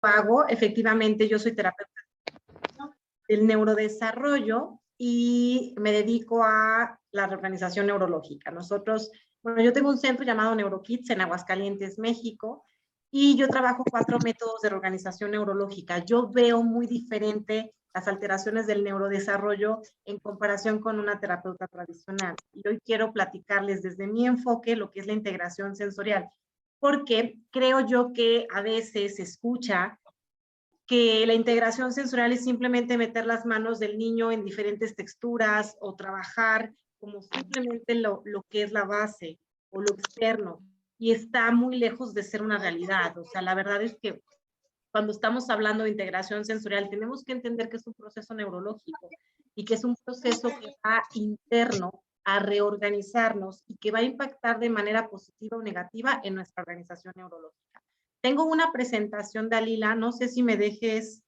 hago, efectivamente, yo soy terapeuta del neurodesarrollo y me dedico a la reorganización neurológica. Nosotros, bueno, yo tengo un centro llamado NeuroKids en Aguascalientes, México, y yo trabajo 4 métodos de reorganización neurológica. Yo veo muy diferente las alteraciones del neurodesarrollo en comparación con una terapeuta tradicional. Y hoy quiero platicarles desde mi enfoque lo que es la integración sensorial, porque creo yo que a veces se escucha que la integración sensorial es simplemente meter las manos del niño en diferentes texturas o trabajar como simplemente lo que es la base o lo externo. Y está muy lejos de ser una realidad. O sea, la verdad es que cuando estamos hablando de integración sensorial, tenemos que entender que es un proceso neurológico y que es un proceso que va interno a reorganizarnos y que va a impactar de manera positiva o negativa en nuestra organización neurológica. Tengo una presentación, Dalila, no sé si me dejes.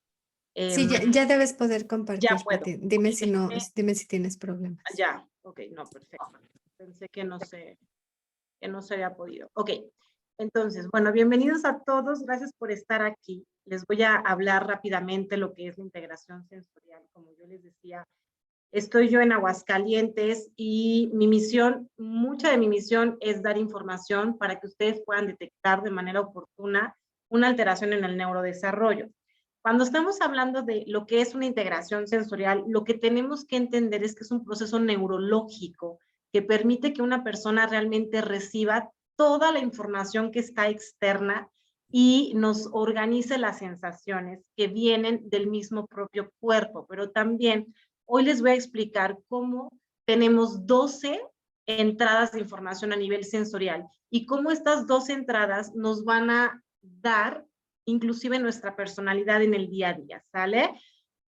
Sí, ya debes poder Ya compartir, puedo. Pati. Dime Ok, si no, dime si tienes problemas. ya, ok, no, perfecto. Pensé que no se había podido. Ok, entonces, bueno, bienvenidos a todos, gracias por estar aquí. Les voy a hablar rápidamente lo que es la integración sensorial. Como yo les decía, estoy yo en Aguascalientes y mi misión, mucha de mi misión es dar información para que ustedes puedan detectar de manera oportuna una alteración en el neurodesarrollo. Cuando estamos hablando de lo que es una integración sensorial, lo que tenemos que entender es que es un proceso neurológico que permite que una persona realmente reciba toda la información que está externa y nos organice las sensaciones que vienen del mismo propio cuerpo, pero también hoy les voy a explicar cómo tenemos 12 entradas de información a nivel sensorial y cómo estas 12 entradas nos van a dar inclusive nuestra personalidad en el día a día, ¿sale?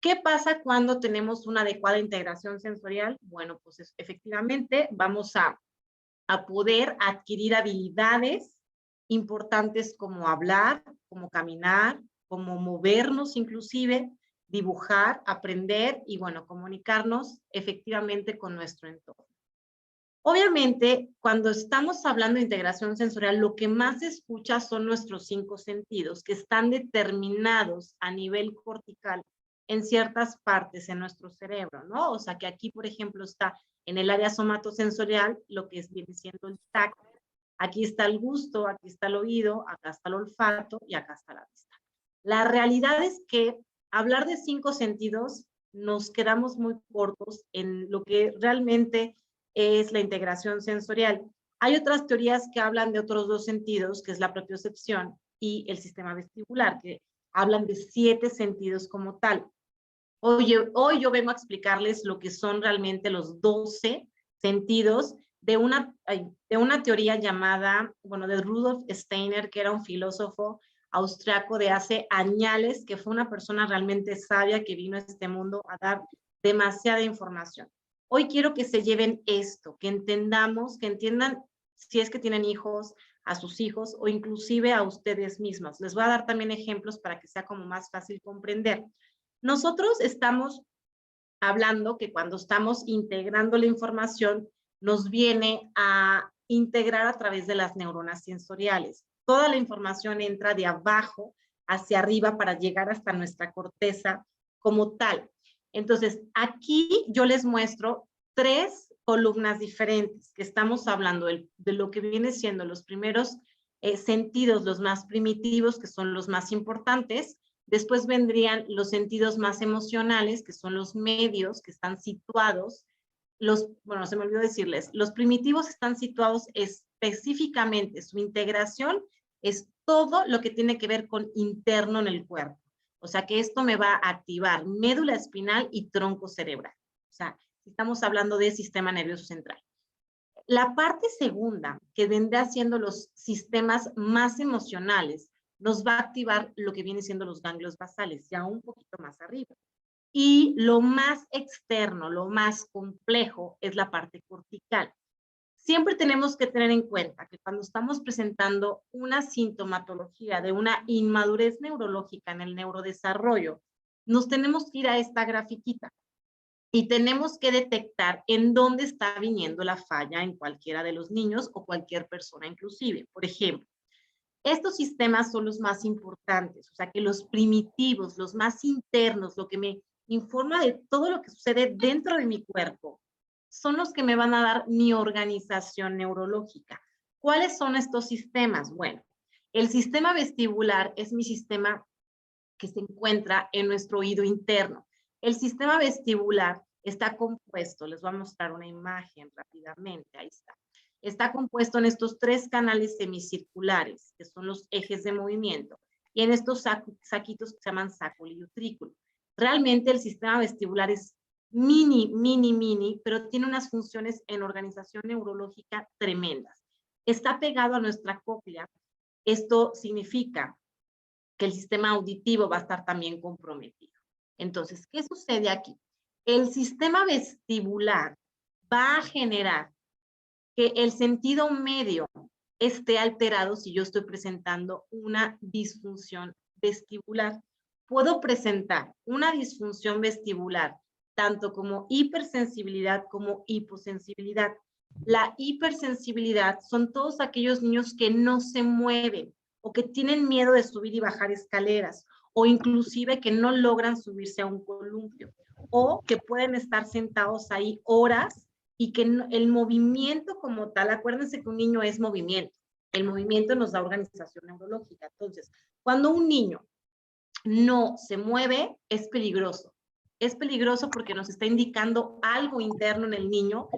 ¿Qué pasa cuando tenemos una adecuada integración sensorial? Bueno, pues efectivamente vamos a poder adquirir habilidades importantes como hablar, como caminar, como movernos inclusive, dibujar, aprender y bueno, comunicarnos efectivamente con nuestro entorno. Obviamente, cuando estamos hablando de integración sensorial, lo que más se escucha son nuestros 5 sentidos, que están determinados a nivel cortical en ciertas partes en nuestro cerebro, ¿no? O sea, que aquí, por ejemplo, está en el área somatosensorial, lo que viene siendo el tacto. Aquí está el gusto, aquí está el oído, acá está el olfato y acá está la vista. La realidad es que hablar de 5 sentidos nos quedamos muy cortos en lo que realmente es la integración sensorial. Hay otras teorías que hablan de otros 2 sentidos, que es la propiocepción y el sistema vestibular, que hablan de 7 sentidos como tal. Hoy yo vengo a explicarles lo que son realmente los 12 sentidos de una teoría llamada, bueno, de Rudolf Steiner, que era un filósofo austriaco de hace años, que fue una persona realmente sabia que vino a este mundo a dar demasiada información. Hoy quiero que se lleven esto, que entendamos, que entiendan si es que tienen hijos, a sus hijos o inclusive a ustedes mismos. Les voy a dar también ejemplos para que sea como más fácil comprender. Nosotros estamos hablando que cuando estamos integrando la información, nos viene a integrar a través de las neuronas sensoriales. Toda la información entra de abajo hacia arriba para llegar hasta nuestra corteza como tal. Entonces, aquí yo les muestro 3 columnas diferentes que estamos hablando de lo que viene siendo los primeros sentidos, los más primitivos, que son los más importantes. Después vendrían los sentidos más emocionales, que son los medios, que están situados. Bueno, se me olvidó decirles, los primitivos están situados específicamente, su integración es todo lo que tiene que ver con interno en el cuerpo. O sea que esto me va a activar médula espinal y tronco cerebral. O sea, estamos hablando de sistema nervioso central. La parte segunda, que vendrá siendo los sistemas más emocionales, nos va a activar lo que viene siendo los ganglios basales, ya un poquito más arriba. Y lo más externo, lo más complejo, es la parte cortical. Siempre tenemos que tener en cuenta que cuando estamos presentando una sintomatología de una inmadurez neurológica en el neurodesarrollo, nos tenemos que ir a esta grafiquita y tenemos que detectar en dónde está viniendo la falla en cualquiera de los niños o cualquier persona inclusive. Por ejemplo, estos sistemas son los más importantes, o sea que los primitivos, los más internos, lo que me informa de todo lo que sucede dentro de mi cuerpo, son los que me van a dar mi organización neurológica. ¿Cuáles son estos sistemas? Bueno, el sistema vestibular es mi sistema que se encuentra en nuestro oído interno. El sistema vestibular está compuesto, les voy a mostrar una imagen rápidamente, ahí está. Está compuesto en estos 3 canales semicirculares, que son los ejes de movimiento, y en estos saquitos que se llaman sáculo y utrículo. Realmente el sistema vestibular es mini, pero tiene unas funciones en organización neurológica tremendas. Está pegado a nuestra cóclea. Esto significa que el sistema auditivo va a estar también comprometido. Entonces, ¿qué sucede aquí? El sistema vestibular va a generar que el sentido medio esté alterado si yo estoy presentando una disfunción vestibular. Puedo presentar una disfunción vestibular tanto como hipersensibilidad como hiposensibilidad. La hipersensibilidad son todos aquellos niños que no se mueven o que tienen miedo de subir y bajar escaleras o inclusive que no logran subirse a un columpio o que pueden estar sentados ahí horas y que el movimiento como tal, acuérdense que un niño es movimiento, el movimiento nos da organización neurológica. Entonces, cuando un niño no se mueve, es peligroso. Es peligroso porque nos está indicando algo interno en el niño,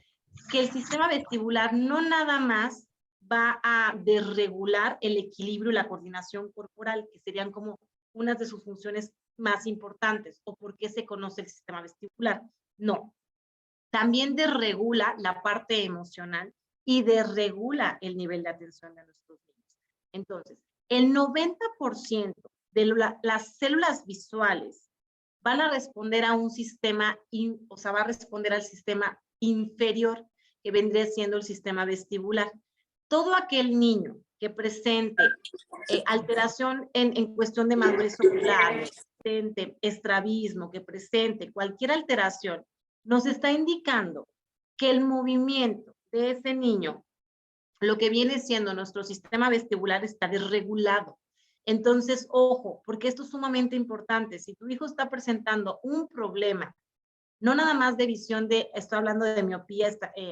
que el sistema vestibular no nada más va a desregular el equilibrio y la coordinación corporal, que serían como unas de sus funciones más importantes, o por qué se conoce el sistema vestibular. No, también desregula la parte emocional y desregula el nivel de atención de nuestros niños. Entonces, el 90% de las células visuales van a responder a un sistema, o sea, va a responder al sistema inferior, que vendría siendo el sistema vestibular. Todo aquel niño que presente alteración en cuestión de madurez ocular, que presente estrabismo, que presente cualquier alteración, nos está indicando que el movimiento de ese niño, lo que viene siendo nuestro sistema vestibular, está desregulado. Entonces, ojo, porque esto es sumamente importante. Si tu hijo está presentando un problema, no nada más de visión, estoy hablando de miopía,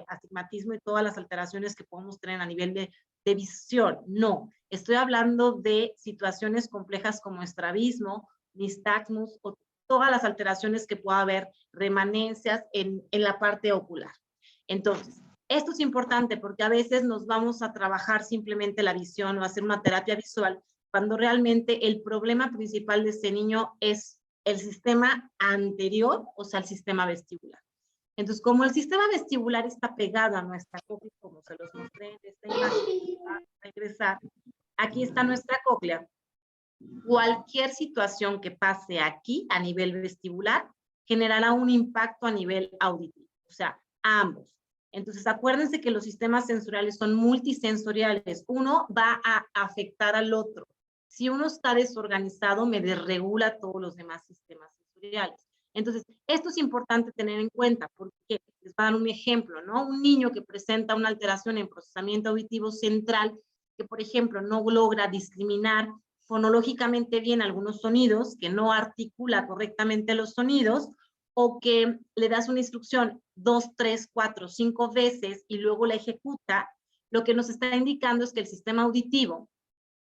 astigmatismo y todas las alteraciones que podemos tener a nivel de visión, no. Estoy hablando de situaciones complejas como estrabismo, nistagmus o todas las alteraciones que pueda haber, remanencias en la parte ocular. Entonces, esto es importante porque a veces nos vamos a trabajar simplemente la visión o hacer una terapia visual cuando realmente el problema principal de este niño es el sistema anterior, o sea, el sistema vestibular. Entonces, como el sistema vestibular está pegado a nuestra cóclea, como se los mostré en esta imagen, va a regresar, aquí está nuestra cóclea. Cualquier situación que pase aquí a nivel vestibular generará un impacto a nivel auditivo, o sea, a ambos. Entonces, acuérdense que los sistemas sensoriales son multisensoriales. Uno va a afectar al otro. Si uno está desorganizado, me desregula todos los demás sistemas sensoriales. Entonces, esto es importante tener en cuenta, porque les voy a dar un ejemplo, ¿no? Un niño que presenta una alteración en procesamiento auditivo central, que por ejemplo no logra discriminar fonológicamente bien algunos sonidos, que no articula correctamente los sonidos, o que le das una instrucción 2, 3, 4, 5 veces y luego la ejecuta, lo que nos está indicando es que el sistema auditivo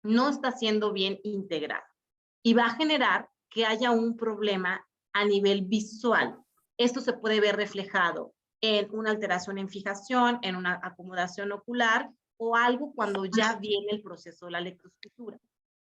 no está siendo bien integrado y va a generar que haya un problema a nivel visual. Esto se puede ver reflejado en una alteración en fijación, en una acomodación ocular o algo cuando ya viene el proceso de la lectoescritura.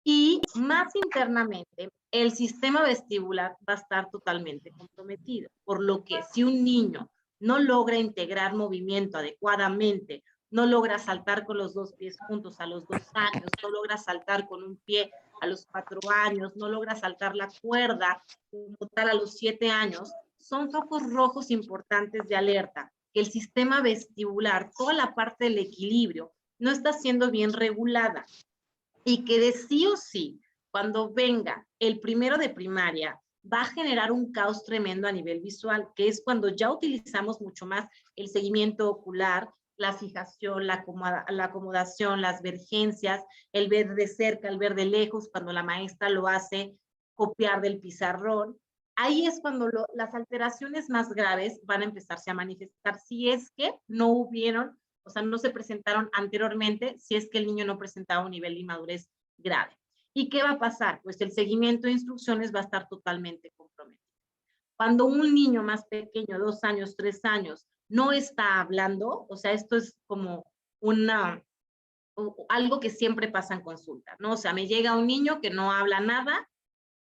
Y más internamente, el sistema vestibular va a estar totalmente comprometido, por lo que si un niño no logra integrar movimiento adecuadamente, no logra saltar con los 2 pies juntos a los 2 años, no logra saltar con un pie a los 4 años, no logra saltar la cuerda como tal a los 7 años, son focos rojos importantes de alerta, que el sistema vestibular, toda la parte del equilibrio, no está siendo bien regulada. Y que de sí o sí, cuando venga el primero de primaria, va a generar un caos tremendo a nivel visual, que es cuando ya utilizamos mucho más el seguimiento ocular, la fijación, la acomodación, las vergencias, el ver de cerca, el ver de lejos, cuando la maestra lo hace copiar del pizarrón. Ahí es cuando las alteraciones más graves van a empezarse a manifestar, si es que no hubieron, o sea, no se presentaron anteriormente, si es que el niño no presentaba un nivel de inmadurez grave. ¿Y qué va a pasar? Pues el seguimiento de instrucciones va a estar totalmente comprometido. Cuando un niño más pequeño, 2 años, 3 años, no está hablando, o sea, esto es como algo que siempre pasa en consulta, ¿no? O sea, me llega un niño que no habla nada,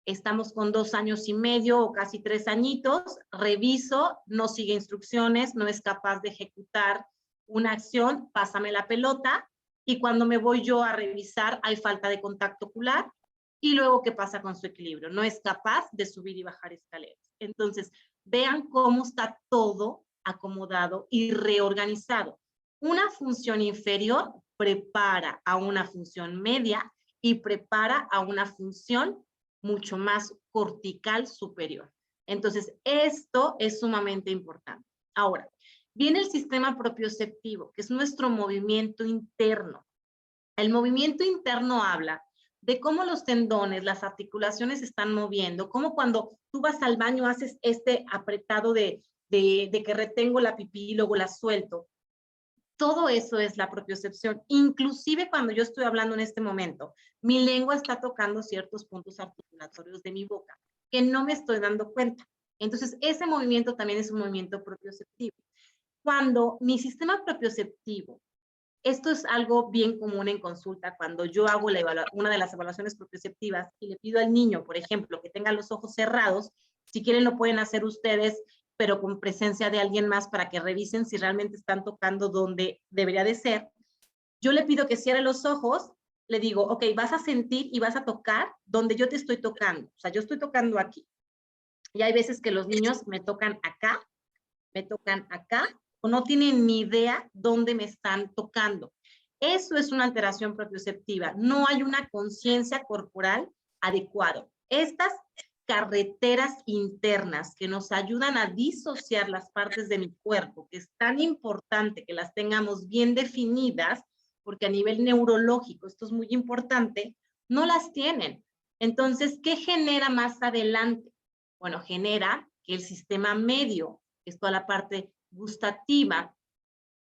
estamos con 2 años y medio o casi 3 añitos, reviso, no sigue instrucciones, no es capaz de ejecutar una acción, pásame la pelota, y cuando me voy yo a revisar hay falta de contacto ocular, y luego ¿qué pasa con su equilibrio? No es capaz de subir y bajar escaleras. Entonces, vean cómo está todo acomodado y reorganizado. Una función inferior prepara a una función media y prepara a una función mucho más cortical superior. Entonces, esto es sumamente importante. Ahora, viene el sistema propioceptivo, que es nuestro movimiento interno. El movimiento interno habla de cómo los tendones, las articulaciones se están moviendo, cómo cuando tú vas al baño haces este apretado de que retengo la pipí y luego la suelto. Todo eso es la propiocepción. Inclusive cuando yo estoy hablando en este momento, mi lengua está tocando ciertos puntos articulatorios de mi boca que no me estoy dando cuenta. Entonces, ese movimiento también es un movimiento propioceptivo. Cuando mi sistema propioceptivo, esto es algo bien común en consulta, cuando yo hago una de las evaluaciones propioceptivas y le pido al niño, por ejemplo, que tenga los ojos cerrados, si quieren lo pueden hacer ustedes, pero con presencia de alguien más para que revisen si realmente están tocando donde debería de ser. Yo le pido que cierre los ojos, le digo, ok, vas a sentir y vas a tocar donde yo te estoy tocando. O sea, yo estoy tocando aquí. Y hay veces que los niños me tocan acá, o no tienen ni idea dónde me están tocando. Eso es una alteración propioceptiva. No hay una conciencia corporal adecuada. Estas carreteras internas que nos ayudan a disociar las partes de mi cuerpo, que es tan importante que las tengamos bien definidas, porque a nivel neurológico esto es muy importante, no las tienen. Entonces, ¿qué genera más adelante? Bueno, genera que el sistema medio, que es toda la parte gustativa,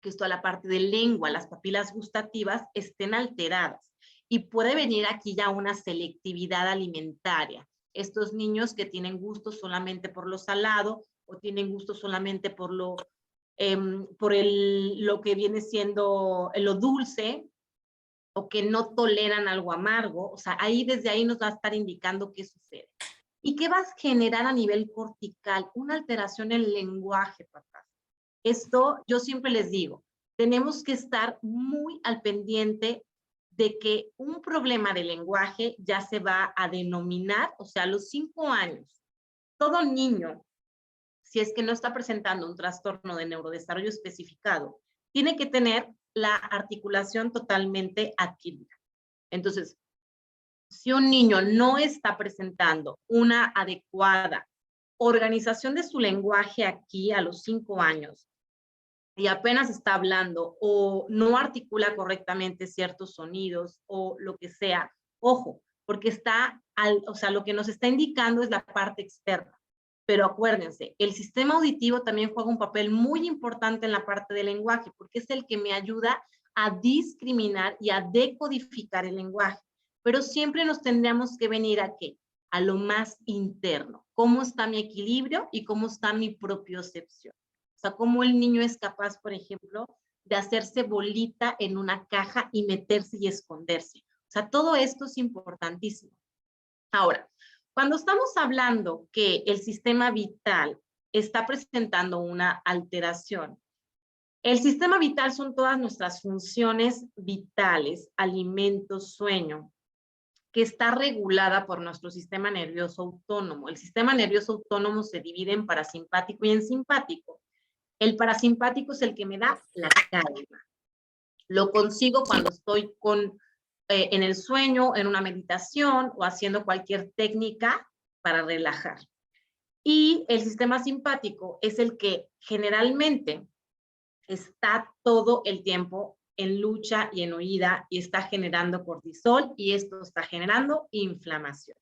que es toda la parte de lengua, las papilas gustativas, estén alteradas. Y puede venir aquí ya una selectividad alimentaria. Estos niños que tienen gusto solamente por lo salado o tienen gusto solamente por lo que viene siendo lo dulce, o que no toleran algo amargo, o sea, desde ahí nos va a estar indicando qué sucede. ¿Y qué va a generar a nivel cortical? Una alteración en el lenguaje, papás. Esto yo siempre les digo, tenemos que estar muy al pendiente de que un problema de lenguaje ya se va a denominar, o sea, a los 5 años, todo niño, si es que no está presentando un trastorno de neurodesarrollo especificado, tiene que tener la articulación totalmente adquirida. Entonces, si un niño no está presentando una adecuada organización de su lenguaje aquí a los 5 años y apenas está hablando o no articula correctamente ciertos sonidos o lo que sea, ojo, porque o sea, lo que nos está indicando es la parte externa. Pero acuérdense, el sistema auditivo también juega un papel muy importante en la parte del lenguaje, porque es el que me ayuda a discriminar y a decodificar el lenguaje. Pero siempre nos tendríamos que venir ¿a qué? A lo más interno. ¿Cómo está mi equilibrio y cómo está mi propiocepción? O sea, cómo el niño es capaz, por ejemplo, de hacerse bolita en una caja y meterse y esconderse. O sea, todo esto es importantísimo. Ahora, cuando estamos hablando que el sistema vital está presentando una alteración, el sistema vital son todas nuestras funciones vitales, alimentos, sueño, que está regulada por nuestro sistema nervioso autónomo. El sistema nervioso autónomo se divide en parasimpático y en simpático. El parasimpático es el que me da la calma. Lo consigo cuando estoy en el sueño, en una meditación o haciendo cualquier técnica para relajar. Y el sistema simpático es el que generalmente está todo el tiempo en lucha y en huida y está generando cortisol y esto está generando inflamación.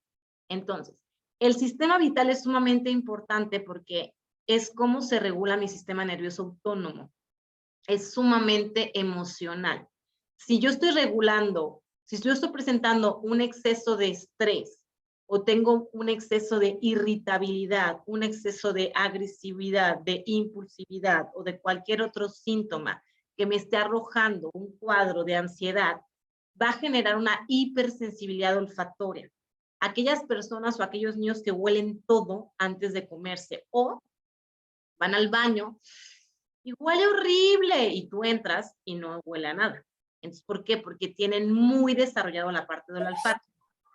Entonces, el sistema vital es sumamente importante porque es cómo se regula mi sistema nervioso autónomo. Es sumamente emocional. Si yo estoy regulando, si yo estoy presentando un exceso de estrés o tengo un exceso de irritabilidad, un exceso de agresividad, de impulsividad o de cualquier otro síntoma que me esté arrojando un cuadro de ansiedad, va a generar una hipersensibilidad olfatoria. Aquellas personas o aquellos niños que huelen todo antes de comerse o van al baño y huele horrible y tú entras y no huele a nada. Entonces, ¿por qué? Porque tienen muy desarrollado la parte del olfato.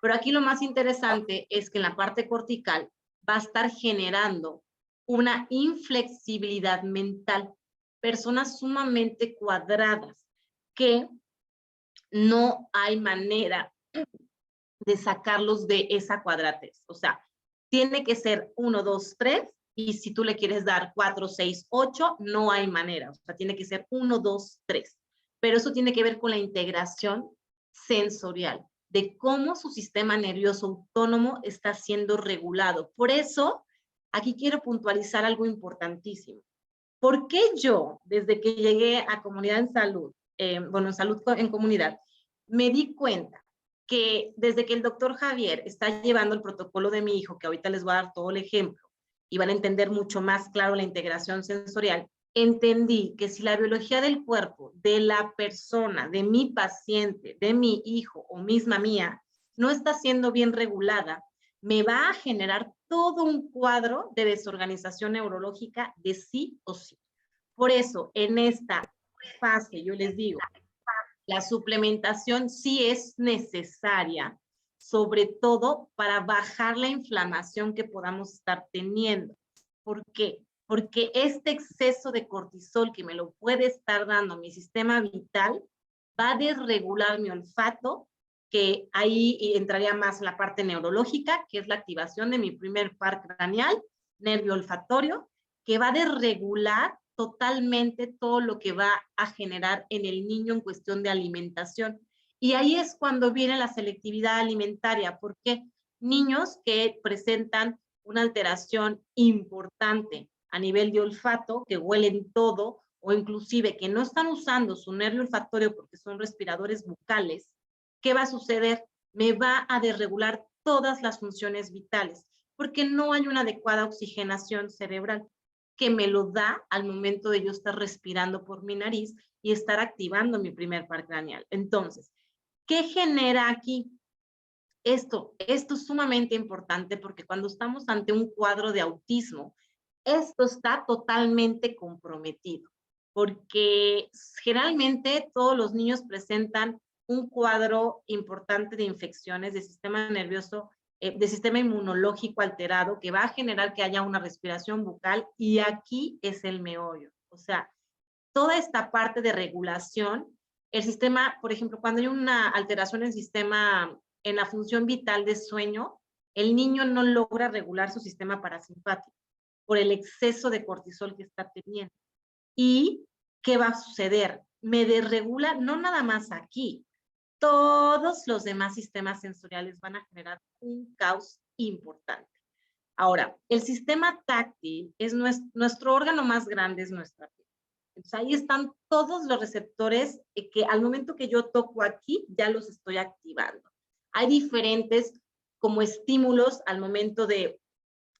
Pero aquí lo más interesante es que en la parte cortical va a estar generando una inflexibilidad mental. Personas sumamente cuadradas que no hay manera de sacarlos de esa cuadratez. O sea, tiene que ser 1, 2, 3 y si tú le quieres dar 4, 6, 8, no hay manera. O sea, tiene que ser 1, 2, 3. Pero eso tiene que ver con la integración sensorial, de cómo su sistema nervioso autónomo está siendo regulado. Por eso, aquí quiero puntualizar algo importantísimo. ¿Por qué yo, desde que llegué a Comunidad en Salud, en Salud en Comunidad, me di cuenta que desde que el doctor Javier está llevando el protocolo de mi hijo, que ahorita les voy a dar todo el ejemplo, y van a entender mucho más claro la integración sensorial, entendí que si la biología del cuerpo de la persona, de mi paciente, de mi hijo o misma mía, no está siendo bien regulada, me va a generar todo un cuadro de desorganización neurológica de sí o sí. Por eso, en esta fase, yo les digo, la suplementación sí es necesaria, sobre todo para bajar la inflamación que podamos estar teniendo. ¿Por qué? Porque este exceso de cortisol que me lo puede estar dando mi sistema vital va a desregular mi olfato, que ahí entraría más la parte neurológica, que es la activación de mi primer par craneal, nervio olfatorio, que va a desregular totalmente todo lo que va a generar en el niño en cuestión de alimentación. Y ahí es cuando viene la selectividad alimentaria, porque niños que presentan una alteración importante a nivel de olfato, que huelen todo, o inclusive que no están usando su nervio olfatorio porque son respiradores bucales, ¿qué va a suceder? Me va a desregular todas las funciones vitales, porque no hay una adecuada oxigenación cerebral que me lo da al momento de yo estar respirando por mi nariz y estar activando mi primer par craneal. Entonces, ¿qué genera aquí? Esto es sumamente importante porque cuando estamos ante un cuadro de autismo, esto está totalmente comprometido, porque generalmente todos los niños presentan un cuadro importante de infecciones del sistema nervioso, de sistema inmunológico alterado, que va a generar que haya una respiración bucal, y aquí es el meollo. O sea, toda esta parte de regulación, el sistema, por ejemplo, cuando hay una alteración en el sistema, en la función vital de sueño, el niño no logra regular su sistema parasimpático por el exceso de cortisol que está teniendo. ¿Y qué va a suceder? Me desregula no nada más aquí, todos los demás sistemas sensoriales van a generar un caos importante. Ahora, el sistema táctil es nuestro órgano más grande, es nuestra piel. Entonces, ahí están todos los receptores que al momento que yo toco aquí, ya los estoy activando. Hay diferentes como estímulos al momento de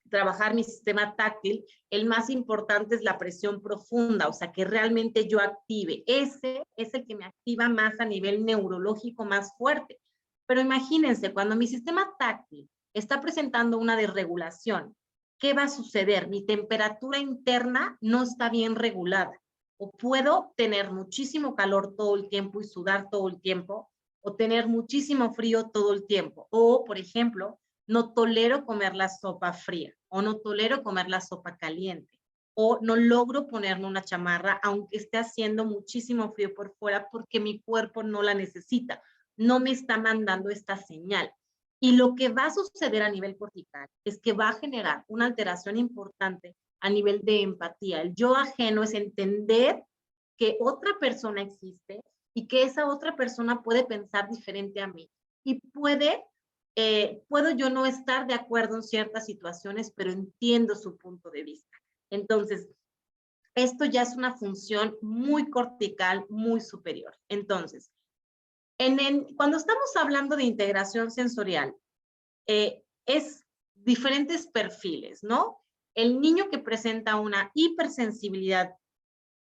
trabajar mi sistema táctil. El más importante es la presión profunda, o sea, que realmente yo active. Ese es el que me activa más a nivel neurológico, más fuerte. Pero imagínense, cuando mi sistema táctil está presentando una desregulación, ¿qué va a suceder? Mi temperatura interna no está bien regulada. O puedo tener muchísimo calor todo el tiempo y sudar todo el tiempo, o tener muchísimo frío todo el tiempo. O, por ejemplo, no tolero comer la sopa fría, o no tolero comer la sopa caliente, o no logro ponerme una chamarra aunque esté haciendo muchísimo frío por fuera porque mi cuerpo no la necesita, no me está mandando esta señal. Y lo que va a suceder a nivel cortical es que va a generar una alteración importante a nivel de empatía. El yo ajeno es entender que otra persona existe y que esa otra persona puede pensar diferente a mí. Y puedo yo no estar de acuerdo en ciertas situaciones, pero entiendo su punto de vista. Entonces, esto ya es una función muy cortical, muy superior. Entonces, cuando estamos hablando de integración sensorial, es diferentes perfiles, ¿no? El niño que presenta una hipersensibilidad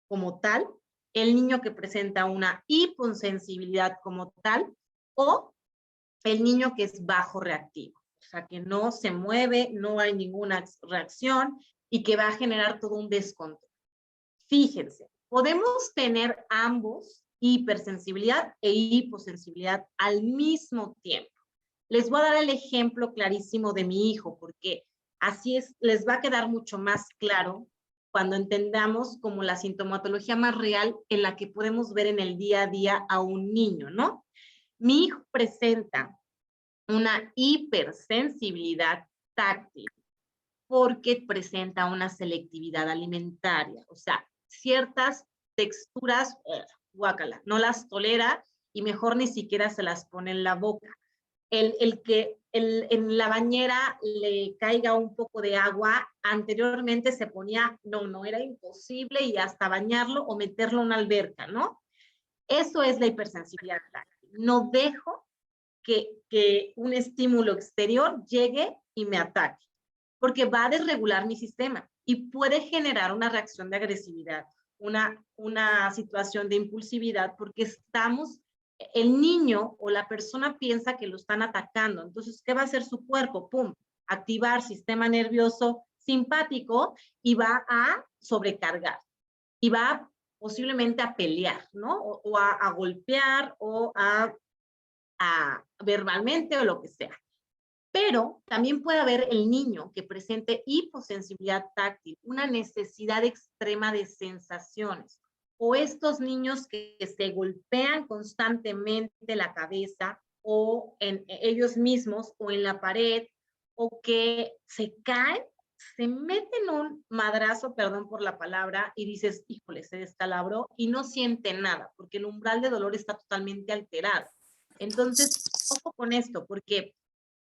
como tal, el niño que presenta una hiposensibilidad como tal, o el niño que es bajo reactivo, o sea, que no se mueve, no hay ninguna reacción y que va a generar todo un descontrol. Fíjense, podemos tener ambos, hipersensibilidad e hiposensibilidad al mismo tiempo. Les voy a dar el ejemplo clarísimo de mi hijo, porque así les va a quedar mucho más claro cuando entendamos como la sintomatología más real en la que podemos ver en el día a día a un niño, ¿no? Mi hijo presenta una hipersensibilidad táctil porque presenta una selectividad alimentaria, o sea, ciertas texturas, guácala, no las tolera y mejor ni siquiera se las pone en la boca. El que en la bañera le caiga un poco de agua, anteriormente se ponía, no, era imposible y hasta bañarlo o meterlo en una alberca, ¿no? Eso es la hipersensibilidad táctil. No dejo que un estímulo exterior llegue y me ataque, porque va a desregular mi sistema y puede generar una reacción de agresividad, una situación de impulsividad, porque el niño o la persona piensa que lo están atacando. Entonces, ¿qué va a hacer su cuerpo? ¡Pum! Activar sistema nervioso simpático y va a sobrecargar. Y va posiblemente a pelear, ¿no? O a golpear o a verbalmente o lo que sea. Pero también puede haber el niño que presente hiposensibilidad táctil, una necesidad extrema de sensaciones, o estos niños que se golpean constantemente la cabeza o en ellos mismos o en la pared, o que se caen, se meten un madrazo, perdón por la palabra, y dices, híjole, se descalabró y no siente nada, porque el umbral de dolor está totalmente alterado. Entonces, ojo con esto, porque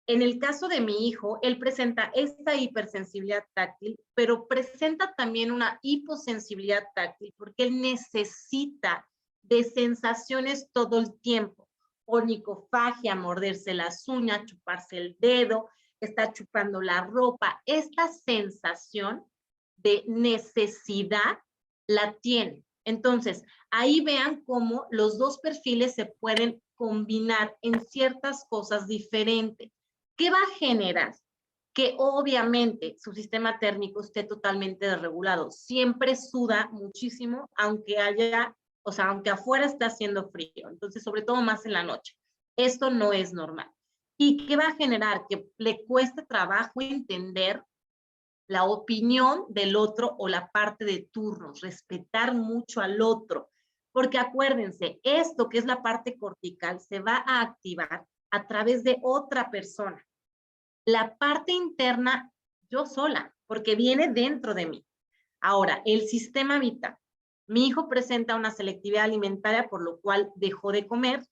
en el caso de mi hijo, él presenta esta hipersensibilidad táctil, pero presenta también una hiposensibilidad táctil porque él necesita de sensaciones todo el tiempo. Onicofagia, morderse las uñas, chuparse el dedo, está chupando la ropa. Esta sensación de necesidad la tiene. Entonces, ahí vean cómo los dos perfiles se pueden combinar en ciertas cosas diferentes. ¿Qué va a generar? Que obviamente su sistema térmico esté totalmente desregulado. Siempre suda muchísimo, aunque aunque afuera está haciendo frío. Entonces, sobre todo más en la noche. Esto no es normal. ¿Y qué va a generar? Que le cueste trabajo entender la opinión del otro o la parte de turnos, respetar mucho al otro. Porque acuérdense, esto que es la parte cortical se va a activar a través de otra persona. La parte interna, yo sola, porque viene dentro de mí. Ahora, el sistema vital. Mi hijo presenta una selectividad alimentaria, por lo cual dejó de comer,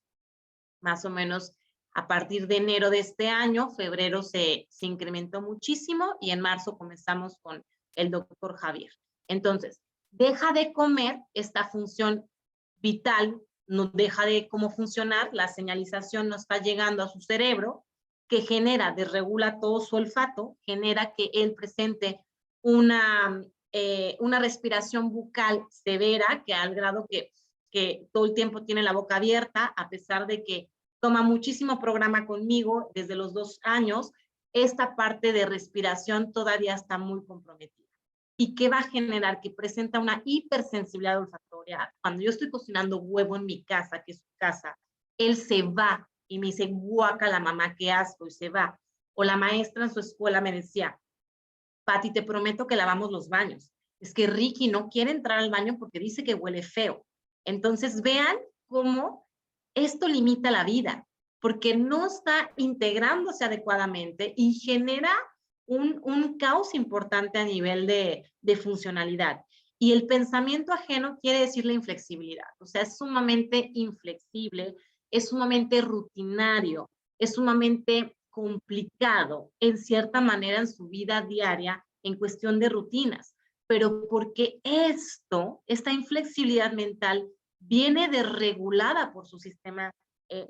más o menos a partir de enero de este año. Febrero se incrementó muchísimo y en marzo comenzamos con el doctor Javier. Entonces, deja de comer, esta función vital no deja de cómo funcionar, la señalización no está llegando a su cerebro, que desregula todo su olfato, genera que él presente una respiración bucal severa, que al grado que todo el tiempo tiene la boca abierta, a pesar de que toma muchísimo programa conmigo desde los 2 años, esta parte de respiración todavía está muy comprometida. ¿Y qué va a generar? Que presenta una hipersensibilidad olfatoria. Cuando yo estoy cocinando huevo en mi casa, que es su casa, él se va y me dice, guácala mamá, qué asco, y se va. O la maestra en su escuela me decía, Pati, te prometo que lavamos los baños. Es que Ricky no quiere entrar al baño porque dice que huele feo. Entonces vean cómo esto limita la vida, porque no está integrándose adecuadamente y genera un caos importante a nivel de funcionalidad. Y el pensamiento ajeno quiere decir la inflexibilidad. O sea, es sumamente inflexible, es sumamente rutinario, es sumamente complicado en cierta manera en su vida diaria en cuestión de rutinas. Pero porque esta inflexibilidad mental viene desregulada por su sistema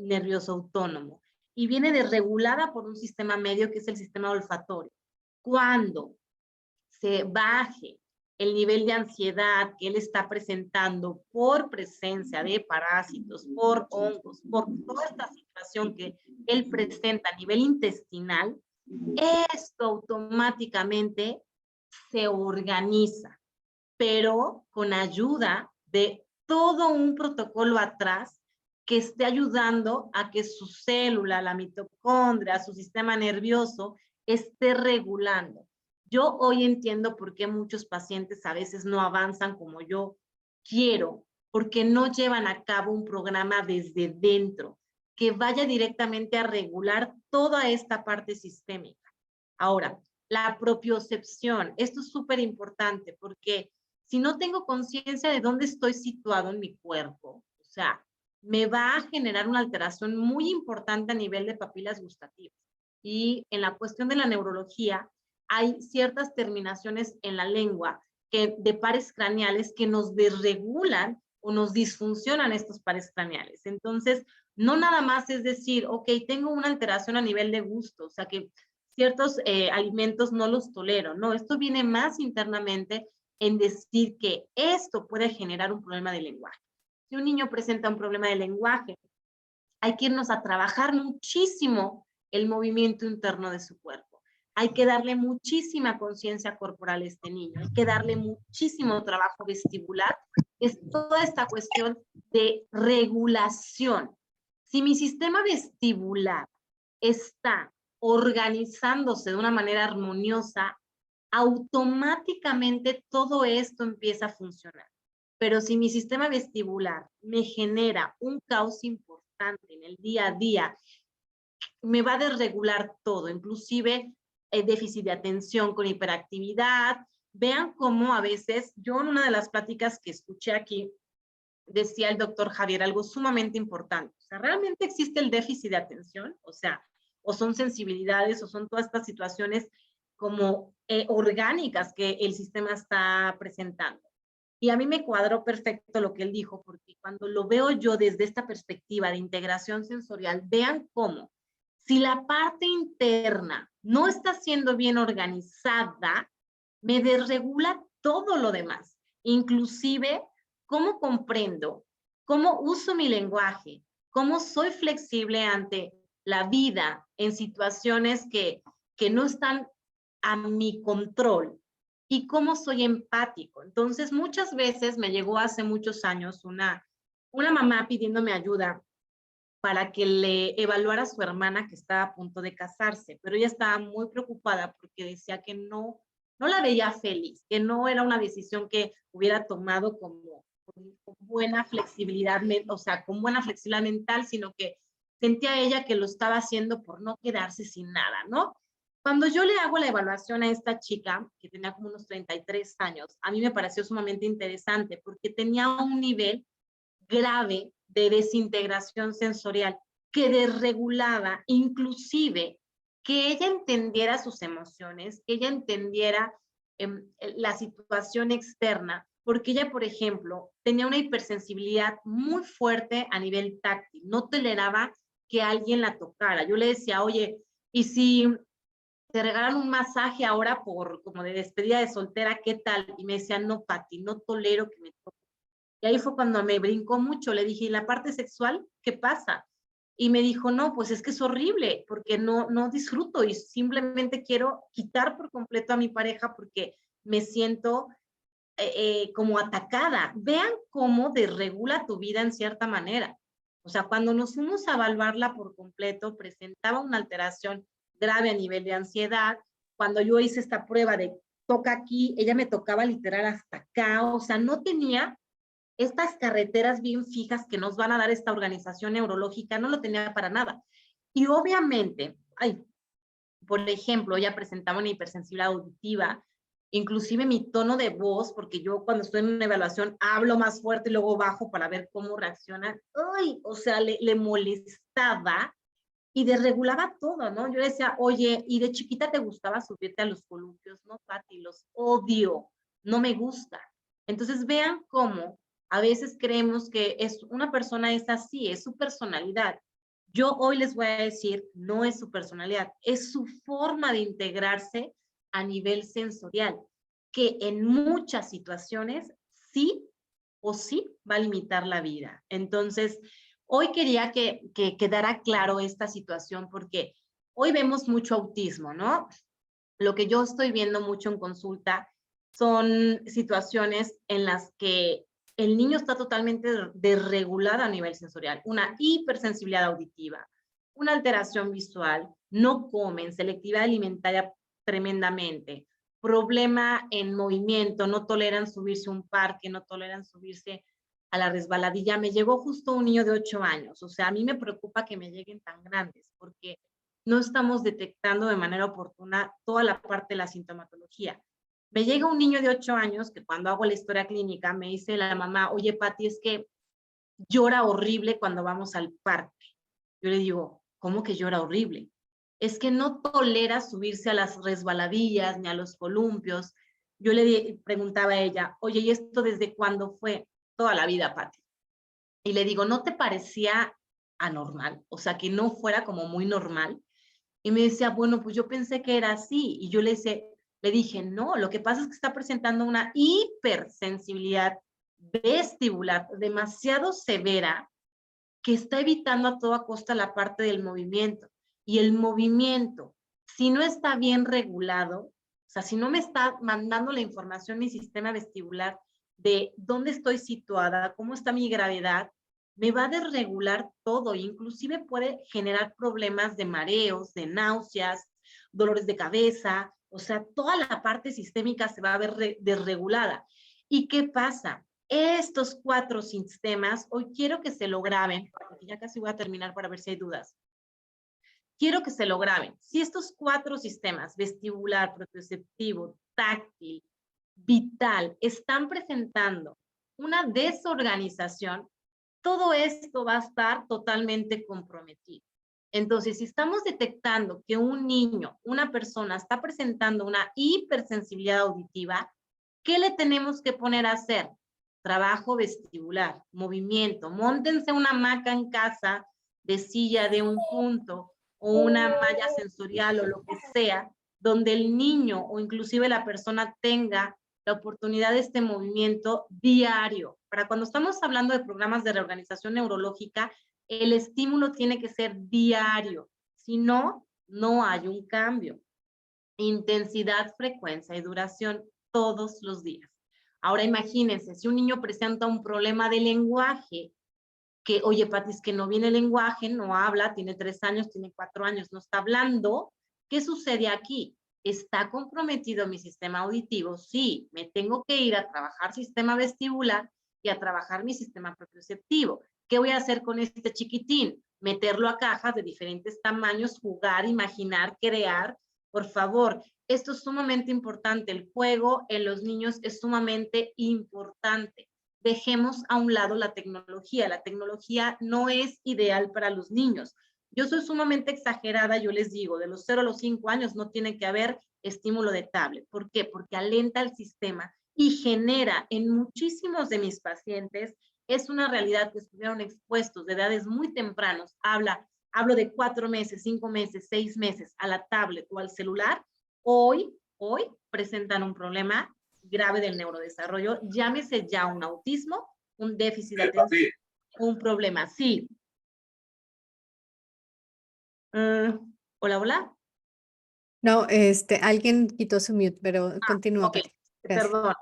nervioso autónomo y viene desregulada por un sistema medio que es el sistema olfatorio. Cuando se baje el nivel de ansiedad que él está presentando por presencia de parásitos, por hongos, por toda esta situación que él presenta a nivel intestinal, esto automáticamente se organiza, pero con ayuda de todo un protocolo atrás que esté ayudando a que su célula, la mitocondria, su sistema nervioso esté regulando. Yo hoy entiendo por qué muchos pacientes a veces no avanzan como yo quiero, porque no llevan a cabo un programa desde dentro que vaya directamente a regular toda esta parte sistémica. Ahora, la propiocepción, esto es súper importante porque si no tengo conciencia de dónde estoy situado en mi cuerpo, o sea, me va a generar una alteración muy importante a nivel de papilas gustativas. Y en la cuestión de la neurología, hay ciertas terminaciones en la lengua de pares craneales que nos desregulan o nos disfuncionan estos pares craneales. Entonces, no nada más es decir, ok, tengo una alteración a nivel de gusto, o sea que ciertos alimentos no los tolero, no, esto viene más internamente en decir que esto puede generar un problema de lenguaje. Si un niño presenta un problema de lenguaje, hay que irnos a trabajar muchísimo el movimiento interno de su cuerpo. Hay que darle muchísima conciencia corporal a este niño, hay que darle muchísimo trabajo vestibular, es toda esta cuestión de regulación. Si mi sistema vestibular está organizándose de una manera armoniosa, automáticamente todo esto empieza a funcionar. Pero si mi sistema vestibular me genera un caos importante en el día a día, me va a desregular todo, inclusive déficit de atención con hiperactividad. Vean cómo a veces, yo en una de las pláticas que escuché aquí, decía el doctor Javier algo sumamente importante. O sea, ¿realmente existe el déficit de atención? O sea, o son sensibilidades, o son todas estas situaciones como orgánicas que el sistema está presentando. Y a mí me cuadró perfecto lo que él dijo, porque cuando lo veo yo desde esta perspectiva de integración sensorial, vean cómo, si la parte interna no está siendo bien organizada, me desregula todo lo demás, inclusive cómo comprendo, cómo uso mi lenguaje, cómo soy flexible ante la vida en situaciones que no están a mi control y cómo soy empático. Entonces, muchas veces me llegó hace muchos años una mamá pidiéndome ayuda para que le evaluara a su hermana que estaba a punto de casarse, pero ella estaba muy preocupada porque decía que no la veía feliz, que no era una decisión que hubiera tomado con buena flexibilidad, o sea, con buena flexibilidad mental, sino que sentía ella que lo estaba haciendo por no quedarse sin nada, ¿no? Cuando yo le hago la evaluación a esta chica, que tenía como unos 33 años, a mí me pareció sumamente interesante porque tenía un nivel grave de desintegración sensorial que desregulaba inclusive que ella entendiera sus emociones, que ella entendiera la situación externa, porque ella, por ejemplo, tenía una hipersensibilidad muy fuerte a nivel táctil, no toleraba que alguien la tocara. Yo le decía, oye, ¿y si te regalan un masaje ahora por como de despedida de soltera, qué tal? Y me decía, no, Pati, no tolero que me toquen. Y ahí fue cuando me brincó mucho. Le dije, ¿y la parte sexual qué pasa? Y me dijo, no, pues es que es horrible, porque no disfruto y simplemente quiero quitar por completo a mi pareja porque me siento como atacada. Vean cómo desregula tu vida en cierta manera. O sea, cuando nos fuimos a evaluarla por completo, presentaba una alteración grave a nivel de ansiedad. Cuando yo hice esta prueba de toca aquí, ella me tocaba literal hasta acá. O sea, no tenía estas carreteras bien fijas que nos van a dar esta organización neurológica, no lo tenía para nada. Y obviamente, por ejemplo, ella presentaba una hipersensibilidad auditiva inclusive mi tono de voz, porque yo cuando estoy en una evaluación hablo más fuerte y luego bajo para ver cómo reacciona. ¡Ay! O sea, le molestaba y desregulaba todo, ¿no? Yo decía, oye, ¿y de chiquita te gustaba subirte a los columpios? No, Pati, los odio, no me gusta. Entonces vean cómo a veces creemos que una persona es así, es su personalidad. Yo hoy les voy a decir, no es su personalidad, es su forma de integrarse a nivel sensorial, que en muchas situaciones sí o sí va a limitar la vida. Entonces, hoy quería que quedara claro esta situación porque hoy vemos mucho autismo, ¿no? Lo que yo estoy viendo mucho en consulta son situaciones en las que el niño está totalmente desregulado a nivel sensorial, una hipersensibilidad auditiva, una alteración visual, no comen, selectividad alimentaria tremendamente, problema en movimiento, no toleran subirse a un parque, no toleran subirse a la resbaladilla. Me llegó justo un niño de 8 años, o sea, a mí me preocupa que me lleguen tan grandes, porque no estamos detectando de manera oportuna toda la parte de la sintomatología. Me llega un niño de 8 años que cuando hago la historia clínica me dice la mamá, oye, Pati, es que llora horrible cuando vamos al parque. Yo le digo, ¿cómo que llora horrible? Es que no tolera subirse a las resbaladillas ni a los columpios. Yo le preguntaba a ella, oye, ¿y esto desde cuándo fue? Toda la vida, Pati. Y le digo, ¿no te parecía anormal? O sea, que no fuera como muy normal. Y me decía, bueno, pues yo pensé que era así. Y yo le dije, no, lo que pasa es que está presentando una hipersensibilidad vestibular demasiado severa que está evitando a toda costa la parte del movimiento. Y el movimiento, si no está bien regulado, o sea, si no me está mandando la información mi sistema vestibular de dónde estoy situada, cómo está mi gravedad, me va a desregular todo, inclusive puede generar problemas de mareos, de náuseas, dolores de cabeza, o sea, toda la parte sistémica se va a ver desregulada. ¿Y qué pasa? Estos 4 sistemas, hoy quiero que se lo graben, porque ya casi voy a terminar para ver si hay dudas. Quiero que se lo graben. Si estos 4 sistemas, vestibular, proprioceptivo, táctil, vital, están presentando una desorganización, todo esto va a estar totalmente comprometido. Entonces, si estamos detectando que un niño, una persona está presentando una hipersensibilidad auditiva, ¿qué le tenemos que poner a hacer? Trabajo vestibular, movimiento. Móntense una hamaca en casa de silla de un punto o una malla sensorial o lo que sea, donde el niño o inclusive la persona tenga la oportunidad de este movimiento diario. Para cuando estamos hablando de programas de reorganización neurológica, el estímulo tiene que ser diario. Si no, no hay un cambio. Intensidad, frecuencia y duración todos los días. Ahora imagínense, si un niño presenta un problema de lenguaje, que, oye, Pati, es que no viene el lenguaje, no habla, tiene 3 años, tiene 4 años, no está hablando, ¿qué sucede aquí? ¿Está comprometido mi sistema auditivo? Sí, me tengo que ir a trabajar sistema vestibular y a trabajar mi sistema propioceptivo. ¿Qué voy a hacer con este chiquitín? Meterlo a cajas de diferentes tamaños, jugar, imaginar, crear. Por favor, esto es sumamente importante. El juego en los niños es sumamente importante. Dejemos a un lado la tecnología. La tecnología no es ideal para los niños. Yo soy sumamente exagerada, yo les digo, de los 0 a los 5 años no tiene que haber estímulo de tablet. ¿Por qué? Porque alenta el sistema y genera en muchísimos de mis pacientes, es una realidad que estuvieron expuestos de edades muy tempranos. Hablo de 4 meses, 5 meses, 6 meses a la tablet o al celular. Hoy presentan un problema grave del neurodesarrollo, llámese ya un autismo, un déficit de atención, un problema. Sí. Hola, hola. No, alguien quitó su mute, pero continúa. Ok, perdón.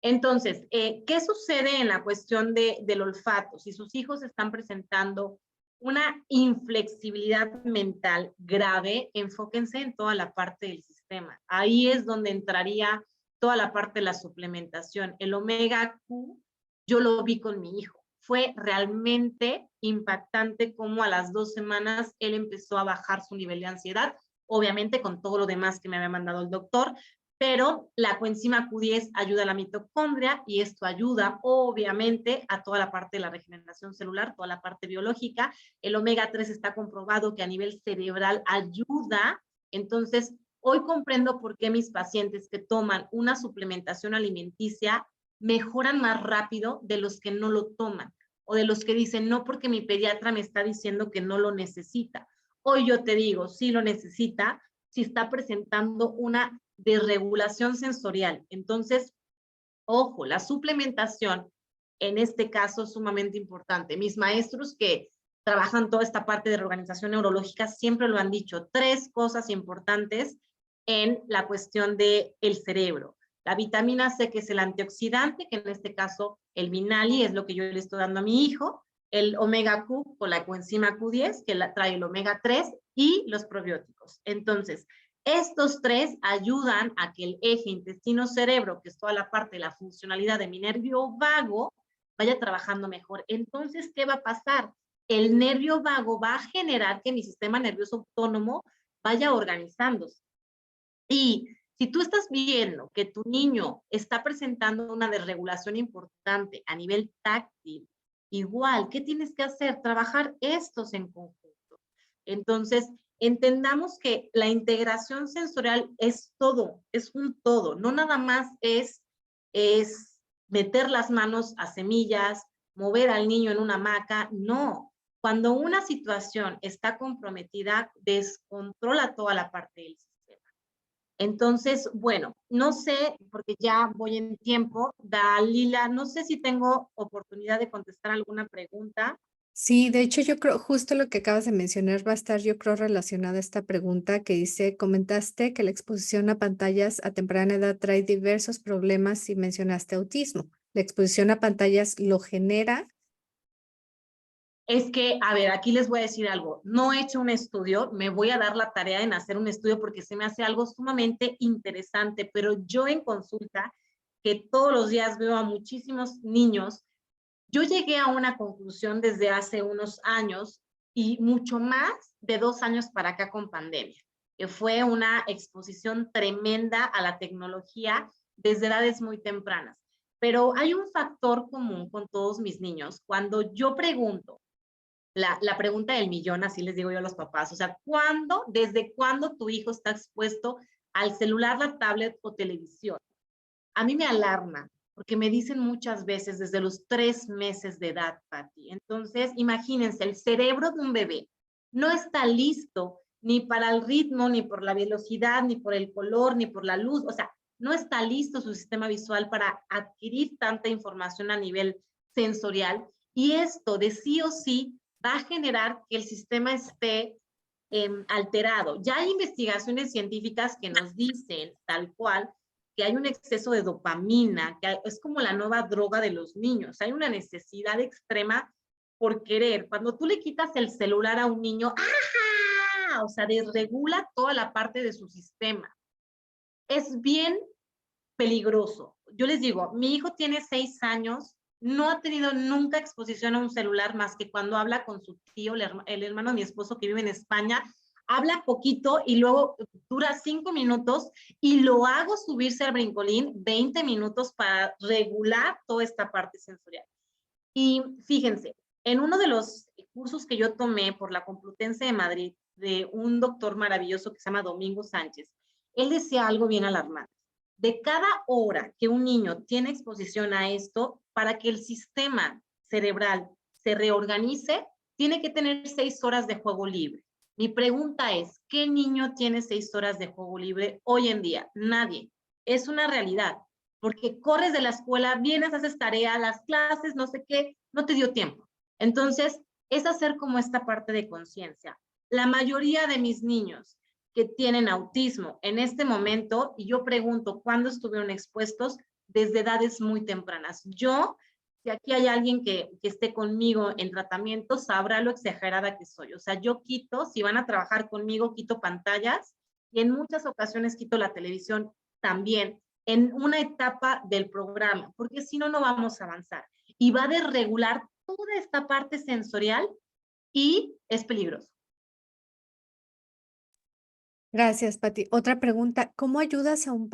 Entonces, ¿qué sucede en la cuestión del olfato? Si sus hijos están presentando una inflexibilidad mental grave, enfóquense en toda la parte del sistema. Ahí es donde entraría toda la parte de la suplementación. El omega Q, yo lo vi con mi hijo. Fue realmente impactante cómo a las 2 semanas él empezó a bajar su nivel de ansiedad, obviamente con todo lo demás que me había mandado el doctor, Pero la coenzima Q10 ayuda a la mitocondria y esto ayuda obviamente a toda la parte de la regeneración celular, toda la parte biológica. El omega 3 está comprobado que a nivel cerebral ayuda. Entonces, hoy comprendo por qué mis pacientes que toman una suplementación alimenticia mejoran más rápido de los que no lo toman o de los que dicen no porque mi pediatra me está diciendo que no lo necesita. Hoy yo te digo, sí lo necesita, si está presentando una desregulación sensorial. Entonces, ojo, la suplementación en este caso es sumamente importante. Mis maestros que trabajan toda esta parte de reorganización neurológica siempre lo han dicho, 3 cosas importantes en la cuestión del cerebro. La vitamina C, que es el antioxidante, que en este caso el Vinali es lo que yo le estoy dando a mi hijo, el omega Q con la coenzima Q10, que trae el omega 3 y los probióticos. Entonces, estos 3 ayudan a que el eje intestino-cerebro, que es toda la parte de la funcionalidad de mi nervio vago, vaya trabajando mejor. Entonces, ¿qué va a pasar? El nervio vago va a generar que mi sistema nervioso autónomo vaya organizándose. Y si tú estás viendo que tu niño está presentando una desregulación importante a nivel táctil, igual, ¿qué tienes que hacer? Trabajar estos en conjunto. Entonces, entendamos que la integración sensorial es todo, es un todo, no nada más es meter las manos a semillas, mover al niño en una hamaca, no. Cuando una situación está comprometida, descontrola toda la parte del sistema. Entonces, bueno, no sé, porque ya voy en tiempo, Dalila, no sé si tengo oportunidad de contestar alguna pregunta. Sí, de hecho, yo creo justo lo que acabas de mencionar va a estar, yo creo, relacionada a esta pregunta que dice, comentaste que la exposición a pantallas a temprana edad trae diversos problemas y mencionaste autismo. ¿La exposición a pantallas lo genera? Es que, a ver, aquí les voy a decir algo. No he hecho un estudio, me voy a dar la tarea en hacer un estudio porque se me hace algo sumamente interesante, pero yo en consulta, que todos los días veo a muchísimos niños, yo llegué a una conclusión desde hace unos años y mucho más de 2 años para acá con pandemia, que fue una exposición tremenda a la tecnología desde edades muy tempranas. Pero hay un factor común con todos mis niños. Cuando yo pregunto, la pregunta del millón, así les digo yo a los papás, o sea, desde cuándo tu hijo está expuesto al celular, la tablet o televisión? A mí me alarma, porque me dicen muchas veces desde los 3 meses de edad, Pati. Entonces, imagínense, el cerebro de un bebé no está listo ni para el ritmo, ni por la velocidad, ni por el color, ni por la luz. O sea, no está listo su sistema visual para adquirir tanta información a nivel sensorial. Y esto de sí o sí va a generar que el sistema esté alterado. Ya hay investigaciones científicas que nos dicen tal cual que hay un exceso de dopamina, que es como la nueva droga de los niños. Hay una necesidad extrema por querer. Cuando tú le quitas el celular a un niño, ¡ah! O sea, desregula toda la parte de su sistema. Es bien peligroso. Yo les digo, mi hijo tiene 6 años, no ha tenido nunca exposición a un celular más que cuando habla con su tío, el hermano de mi esposo que vive en España, habla poquito y luego dura 5 minutos y lo hago subirse al brincolín 20 minutos para regular toda esta parte sensorial. Y fíjense, en uno de los cursos que yo tomé por la Complutense de Madrid, de un doctor maravilloso que se llama Domingo Sánchez, él decía algo bien alarmante. De cada hora que un niño tiene exposición a esto, para que el sistema cerebral se reorganice, tiene que tener 6 horas de juego libre. Mi pregunta es, ¿qué niño tiene 6 horas de juego libre hoy en día? Nadie. Es una realidad, porque corres de la escuela, vienes, haces tarea, las clases, no sé qué, no te dio tiempo. Entonces, es hacer como esta parte de conciencia. La mayoría de mis niños que tienen autismo en este momento, y yo pregunto, ¿cuándo estuvieron expuestos? Desde edades muy tempranas. Yo, si aquí hay alguien que esté conmigo en tratamiento, sabrá lo exagerada que soy. O sea, yo quito, si van a trabajar conmigo, quito pantallas y en muchas ocasiones quito la televisión también en una etapa del programa, porque si no, no vamos a avanzar. Y va a desregular toda esta parte sensorial y es peligroso. Gracias, Pati. Otra pregunta, ¿cómo ayudas a una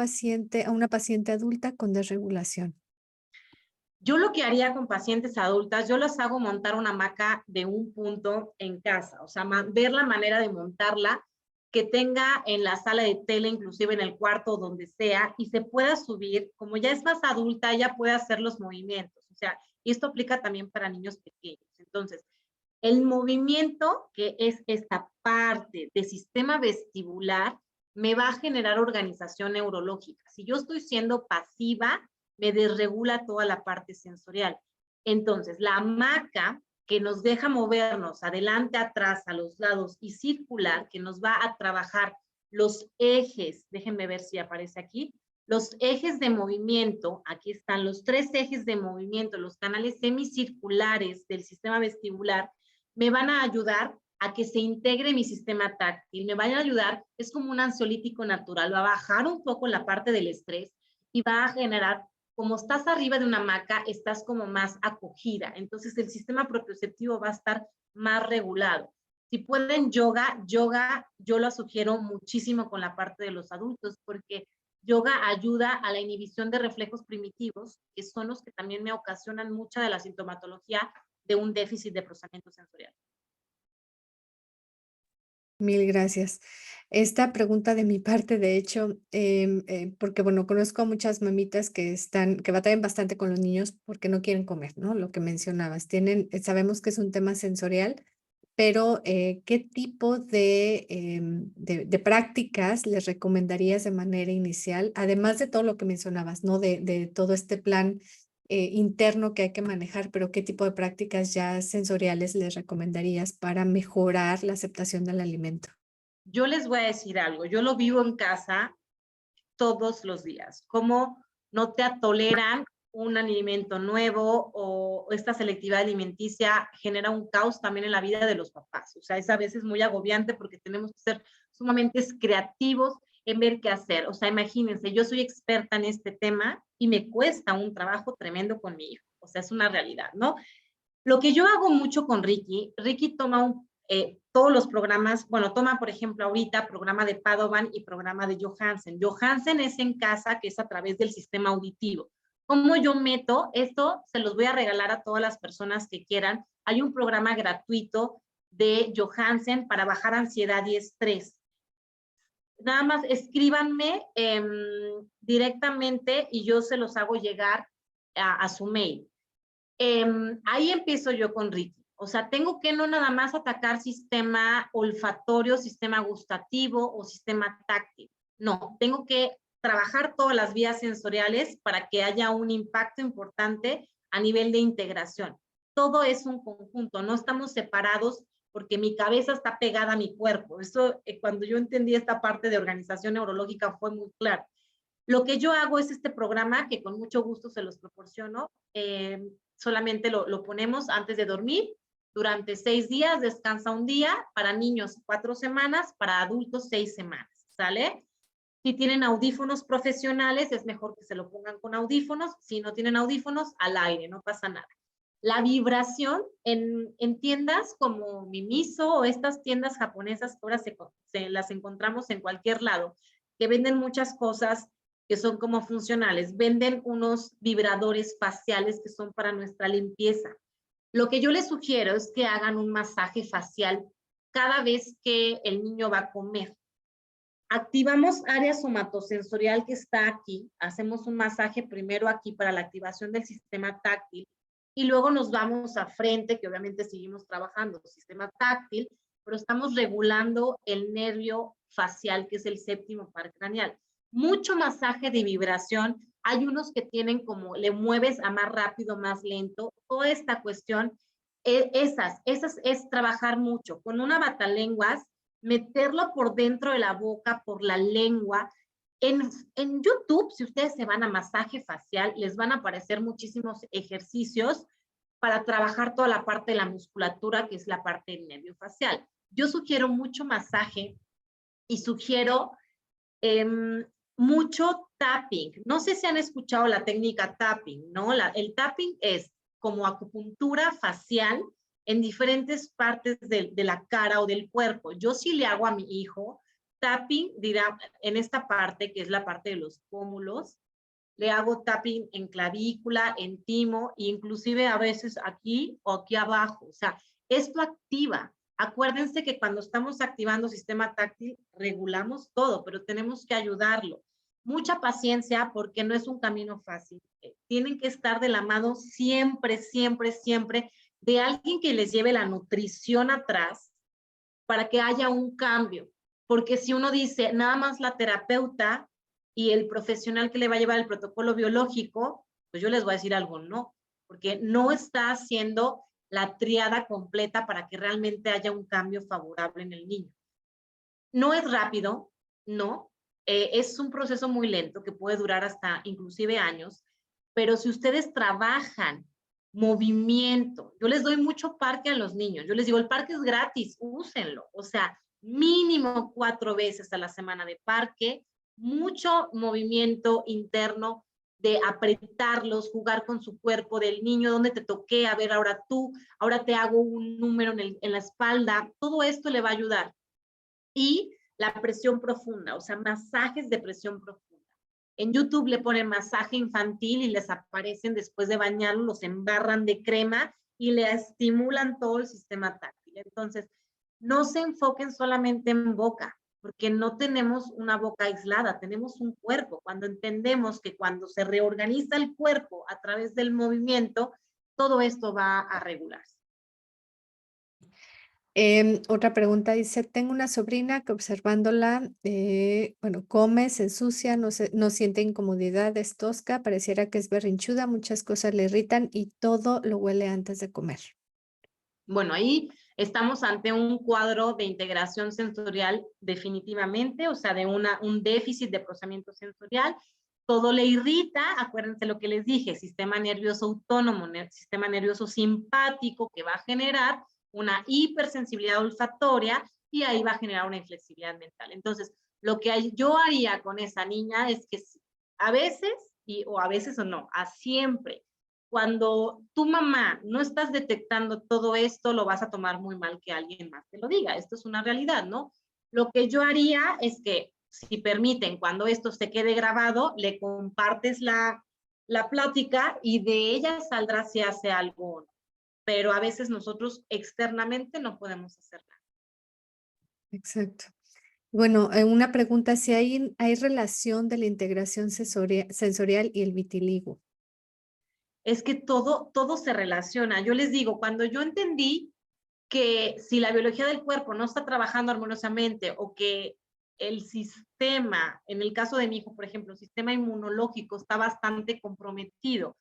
paciente adulta con desregulación? Yo lo que haría con pacientes adultas, yo las hago montar una hamaca de un punto en casa, o sea, ver la manera de montarla, que tenga en la sala de tele, inclusive en el cuarto, donde sea, y se pueda subir, como ya es más adulta, ella puede hacer los movimientos, o sea, y esto aplica también para niños pequeños. Entonces, el movimiento, que es esta parte del sistema vestibular, me va a generar organización neurológica. Si yo estoy siendo pasiva, me desregula toda la parte sensorial. Entonces, la hamaca que nos deja movernos adelante, atrás, a los lados y circular, que nos va a trabajar los ejes, déjenme ver si aparece aquí, los ejes de movimiento, aquí están los 3 ejes de movimiento, los canales semicirculares del sistema vestibular, me van a ayudar a que se integre mi sistema táctil, me van a ayudar, es como un ansiolítico natural, va a bajar un poco la parte del estrés y va a generar, como estás arriba de una hamaca, estás como más acogida, entonces el sistema propioceptivo va a estar más regulado. Si pueden yoga, yo lo sugiero muchísimo con la parte de los adultos, porque yoga ayuda a la inhibición de reflejos primitivos, que son los que también me ocasionan mucha de la sintomatología de un déficit de procesamiento sensorial. Mil gracias. Esta pregunta de mi parte, de hecho, porque bueno, conozco a muchas mamitas que batallan bastante con los niños porque no quieren comer, ¿no? Lo que mencionabas. Sabemos que es un tema sensorial, pero ¿qué tipo de prácticas les recomendarías de manera inicial? Además de todo lo que mencionabas, ¿no? De todo este plan interno que hay que manejar, pero ¿qué tipo de prácticas ya sensoriales les recomendarías para mejorar la aceptación del alimento? Yo les voy a decir algo, yo lo vivo en casa todos los días, cómo no te toleran un alimento nuevo o esta selectividad alimenticia genera un caos también en la vida de los papás. O sea, es a veces muy agobiante porque tenemos que ser sumamente creativos en ver qué hacer. O sea, imagínense, yo soy experta en este tema y me cuesta un trabajo tremendo con mi hijo. O sea, es una realidad, ¿no? Lo que yo hago mucho con Ricky toma todos los programas, bueno, toma, por ejemplo, ahorita programa de Padovan y programa de Johansen. Johansen es en casa, que es a través del sistema auditivo. ¿Cómo yo meto? Esto se los voy a regalar a todas las personas que quieran. Hay un programa gratuito de Johansen para bajar ansiedad y estrés. Nada más escríbanme directamente y yo se los hago llegar a su mail. Ahí empiezo yo con Ricky. O sea, tengo que no nada más atacar sistema olfatorio, sistema gustativo o sistema táctil. No, tengo que trabajar todas las vías sensoriales para que haya un impacto importante a nivel de integración. Todo es un conjunto, no estamos separados porque mi cabeza está pegada a mi cuerpo. Eso, cuando yo entendí esta parte de organización neurológica fue muy claro. Lo que yo hago es este programa que con mucho gusto se los proporciono. Solamente lo ponemos antes de dormir. Durante 6 días, descansa un día. Para niños, 4 semanas. Para adultos, 6 semanas. ¿Sale? Si tienen audífonos profesionales, es mejor que se lo pongan con audífonos. Si no tienen audífonos, al aire, no pasa nada. La vibración en tiendas como Mimiso o estas tiendas japonesas que ahora las encontramos en cualquier lado, que venden muchas cosas que son como funcionales, venden unos vibradores faciales que son para nuestra limpieza. Lo que yo les sugiero es que hagan un masaje facial cada vez que el niño va a comer. Activamos área somatosensorial que está aquí, hacemos un masaje primero aquí para la activación del sistema táctil y luego nos vamos a frente, que obviamente seguimos trabajando el sistema táctil, pero estamos regulando el nervio facial, que es el séptimo par craneal. Mucho masaje de vibración, hay unos que tienen como, le mueves a más rápido, más lento, toda esta cuestión, esas es trabajar mucho. Con una batalenguas, meterlo por dentro de la boca, por la lengua. En YouTube, si ustedes se van a masaje facial, les van a aparecer muchísimos ejercicios para trabajar toda la parte de la musculatura, que es la parte del nervio facial. Yo sugiero mucho masaje y sugiero mucho tapping. No sé si han escuchado la técnica tapping, ¿no? El tapping es como acupuntura facial en diferentes partes de la cara o del cuerpo. Yo sí le hago a mi hijo tapping, dirá, en esta parte, que es la parte de los pómulos, le hago tapping en clavícula, en timo, e inclusive a veces aquí o aquí abajo. O sea, esto activa. Acuérdense que cuando estamos activando sistema táctil, regulamos todo, pero tenemos que ayudarlo. Mucha paciencia porque no es un camino fácil. Tienen que estar de la mano siempre, siempre, siempre de alguien que les lleve la nutrición atrás para que haya un cambio. Porque si uno dice nada más la terapeuta y el profesional que le va a llevar el protocolo biológico, pues yo les voy a decir algo, no, porque no está haciendo la triada completa para que realmente haya un cambio favorable en el niño. No es rápido, no, es un proceso muy lento que puede durar hasta inclusive años, pero si ustedes trabajan movimiento, yo les doy mucho parque a los niños, yo les digo, el parque es gratis, úsenlo, o sea, mínimo 4 veces a la semana de parque, mucho movimiento interno de apretarlos, jugar con su cuerpo del niño, donde te toqué, a ver, ahora tú, ahora te hago un número en la espalda, todo esto le va a ayudar. Y la presión profunda, o sea, masajes de presión profunda. En YouTube le ponen masaje infantil y les aparecen después de bañarlos, los embarran de crema y le estimulan todo el sistema táctil. Entonces, no se enfoquen solamente en boca, porque no tenemos una boca aislada, tenemos un cuerpo. Cuando entendemos que cuando se reorganiza el cuerpo a través del movimiento, todo esto va a regularse. Otra pregunta dice, tengo una sobrina que observándola, bueno, come, se ensucia, no siente incomodidad, es tosca, pareciera que es berrinchuda, muchas cosas le irritan y todo lo huele antes de comer. Bueno, ahí estamos ante un cuadro de integración sensorial definitivamente, o sea, de un déficit de procesamiento sensorial. Todo le irrita, acuérdense lo que les dije, sistema nervioso autónomo, sistema nervioso simpático, que va a generar una hipersensibilidad olfatoria y ahí va a generar una inflexibilidad mental. Entonces, lo que yo haría con esa niña es que a veces, o a veces o no, a siempre, cuando tu mamá no estás detectando todo esto, lo vas a tomar muy mal que alguien más te lo diga. Esto es una realidad, ¿no? Lo que yo haría es que, si permiten, cuando esto se quede grabado, le compartes la plática y de ella saldrá si hace algo o no. Pero a veces nosotros externamente no podemos hacer nada. Exacto. Bueno, una pregunta, si hay relación de la integración sensorial y el vitiligo. Es que todo se relaciona. Yo les digo, cuando yo entendí que si la biología del cuerpo no está trabajando armoniosamente o que el sistema, en el caso de mi hijo, por ejemplo, el sistema inmunológico está bastante comprometido,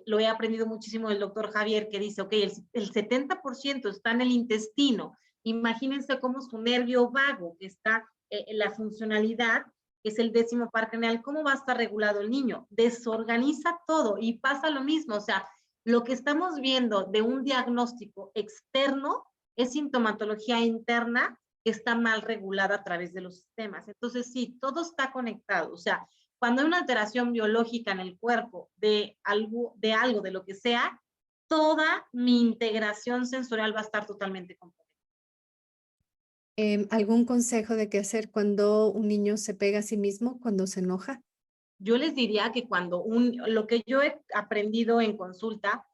lo he aprendido muchísimo del doctor Javier, que dice, ok, el 70% está en el intestino. Imagínense cómo su nervio vago, que está en la funcionalidad, que es el 10º par craneal, ¿cómo va a estar regulado el niño? Desorganiza todo y pasa lo mismo, o sea, lo que estamos viendo de un diagnóstico externo es sintomatología interna que está mal regulada a través de los sistemas. Entonces, sí, todo está conectado. O sea, cuando hay una alteración biológica en el cuerpo de algo, de lo que sea, toda mi integración sensorial va a estar totalmente comprometida. ¿Algún consejo de qué hacer cuando un niño se pega a sí mismo cuando se enoja? Yo les diría que lo que yo he aprendido en consulta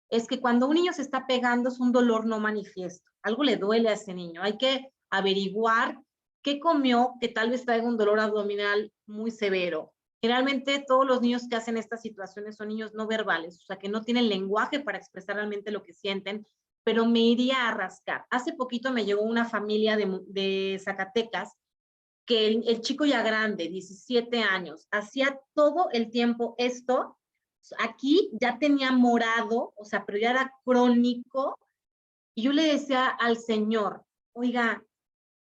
es que cuando un niño se está pegando es un dolor no manifiesto. Algo le duele a ese niño. Hay que averiguar qué comió, que tal vez traiga un dolor abdominal muy severo. Generalmente todos los niños que hacen estas situaciones son niños no verbales, o sea, que no tienen lenguaje para expresar realmente lo que sienten, pero me iría a rascar. Hace poquito me llegó una familia de Zacatecas que el chico ya grande, 17 años, hacía todo el tiempo esto, aquí ya tenía morado, o sea, pero ya era crónico, y yo le decía al señor, oiga,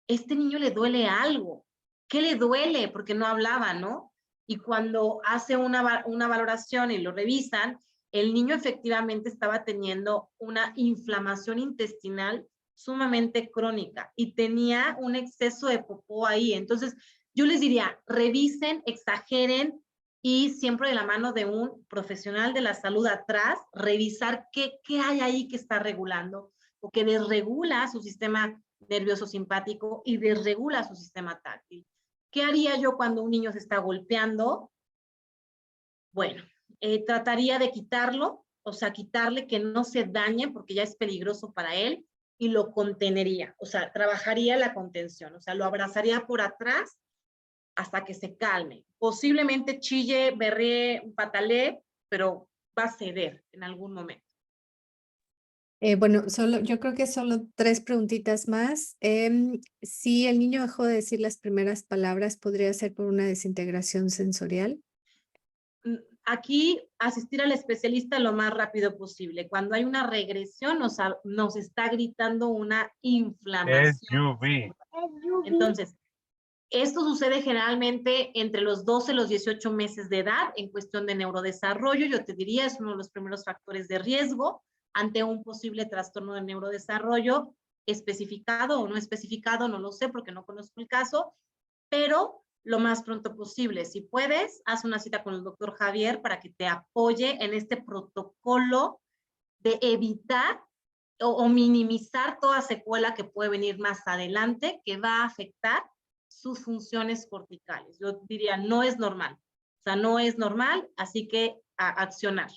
este niño le duele algo, ¿qué le duele? Porque no hablaba, ¿no? Y cuando hace una valoración y lo revisan, el niño efectivamente estaba teniendo una inflamación intestinal sumamente crónica y tenía un exceso de popó ahí. Entonces, yo les diría, revisen, exageren y siempre de la mano de un profesional de la salud atrás, revisar qué hay ahí que está regulando o que desregula su sistema nervioso simpático y desregula su sistema táctil. ¿Qué haría yo cuando un niño se está golpeando? Bueno, trataría de quitarlo, o sea, quitarle que no se dañe porque ya es peligroso para él y lo contenería, o sea, trabajaría la contención, o sea, lo abrazaría por atrás hasta que se calme. Posiblemente chille, berree, patalee, pero va a ceder en algún momento. Bueno, yo creo que solo 3 preguntitas más. Si el niño dejó de decir las primeras palabras, ¿podría ser por una desintegración sensorial? Aquí asistir al especialista lo más rápido posible. Cuando hay una regresión, nos está gritando una inflamación. SUV. Entonces, esto sucede generalmente entre los 12 y los 18 meses de edad en cuestión de neurodesarrollo. Yo te diría, es uno de los primeros factores de riesgo ante un posible trastorno de neurodesarrollo especificado o no especificado, no lo sé porque no conozco el caso, pero lo más pronto posible. Si puedes, haz una cita con el doctor Javier para que te apoye en este protocolo de evitar o minimizar toda secuela que puede venir más adelante que va a afectar sus funciones corticales. Yo diría, no es normal. O sea, no es normal, así que a accionar.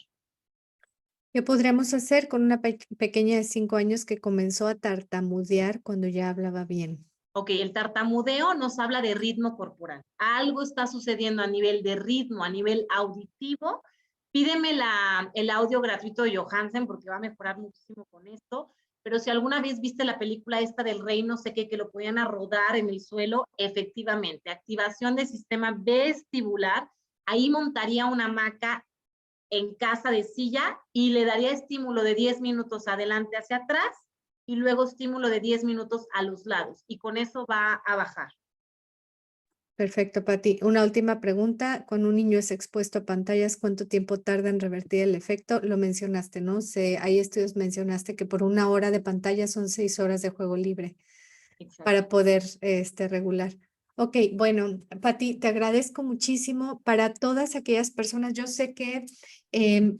¿Qué podríamos hacer con una pequeña de 5 años que comenzó a tartamudear cuando ya hablaba bien? Ok, el tartamudeo nos habla de ritmo corporal. Algo está sucediendo a nivel de ritmo, a nivel auditivo. Pídeme el audio gratuito de Johansen porque va a mejorar muchísimo con esto. Pero si alguna vez viste la película esta del rey, no sé qué, que lo podían rodar en el suelo, efectivamente, activación del sistema vestibular. Ahí montaría una hamaca en casa de silla y le daría estímulo de 10 minutos adelante hacia atrás y luego estímulo de 10 minutos a los lados y con eso va a bajar. Perfecto, Pati. Una última pregunta. Cuando un niño es expuesto a pantallas, ¿cuánto tiempo tarda en revertir el efecto? Lo mencionaste, ¿no? Hay estudios, mencionaste que por 1 hora de pantalla son 6 horas de juego libre Exacto. para poder regular. Ok, bueno, Pati, te agradezco muchísimo. Para todas aquellas personas, yo sé que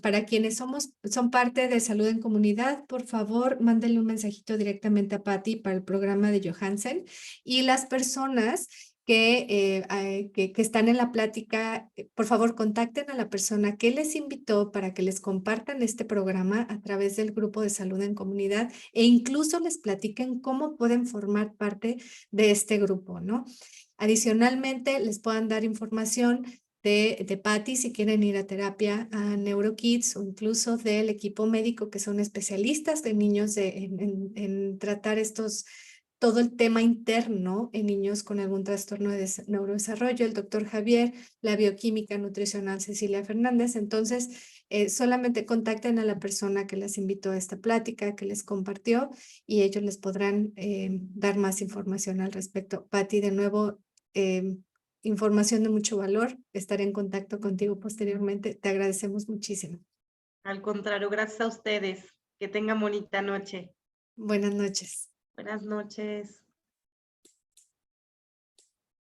para quienes son parte de Salud en Comunidad, por favor, mándenle un mensajito directamente a Pati para el programa de Johansen. Y las personas que están en la plática, por favor, contacten a la persona que les invitó para que les compartan este programa a través del grupo de Salud en Comunidad e incluso les platiquen cómo pueden formar parte de este grupo, ¿no? Adicionalmente, les puedan dar información de Pati si quieren ir a terapia a NeuroKids o incluso del equipo médico que son especialistas de niños en tratar todo el tema interno en niños con algún trastorno de neurodesarrollo, el doctor Javier, la bioquímica nutricional Cecilia Fernández. Entonces, solamente contacten a la persona que les invitó a esta plática, que les compartió, y ellos les podrán dar más información al respecto. Pati, de nuevo, información de mucho valor. Estaré en contacto contigo posteriormente. Te agradecemos muchísimo. Al contrario, gracias a ustedes. Que tengan bonita noche. Buenas noches. Buenas noches.